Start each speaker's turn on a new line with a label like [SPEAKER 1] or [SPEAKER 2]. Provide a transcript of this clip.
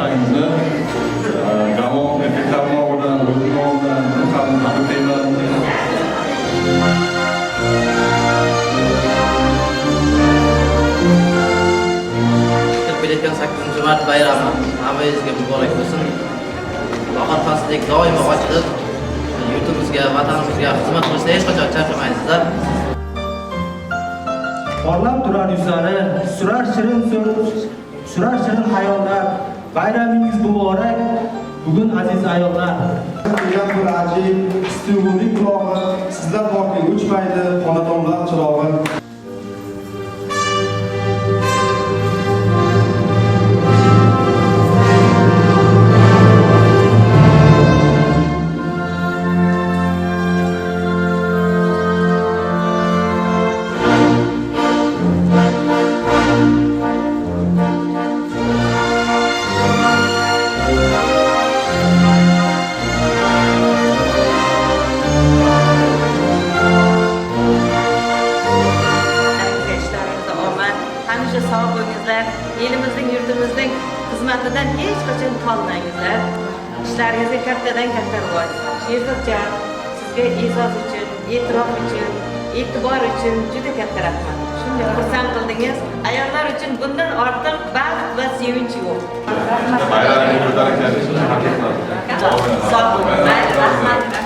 [SPEAKER 1] barchangizni Gamon erkaklar nomidan, o'zim nomidan tabriklayman.
[SPEAKER 2] Belirtgan 8-mart bayrami hammangizga muborak bo'lsin. Bahor faslidek doimo ochilib, yurtimizga, vatanimizga xizmat qilishda hech qachon charchamaysizlar.
[SPEAKER 3] Porlab turar yuzlari, surar shirin so'z, surar shirin hayollar. Bayramingiz muborak, bugun aziz ayollar.
[SPEAKER 4] Degan bir ajib, his-tuyg'uli qulog'i, sizlar borki o'chmaydi xonadonlar chirog'i.
[SPEAKER 5] Hamisha sog' bo'lingizlar. Elimizning, yurtimizning xizmatidan hech qachon qolmangizlar. Ishlaringizga kattadan katta rivoj. Sherzodjon, sizga e'zoz uchun, e'tirof uchun, e'tibor uchun juda katta rahmat. Shunday xursand qildingiz. Ayollar uchun bundan ortiq baxt va sevinch yo'q.
[SPEAKER 1] Bayramingiz muborak bo'lsin.
[SPEAKER 5] Sog' bo'ling. Rahmat.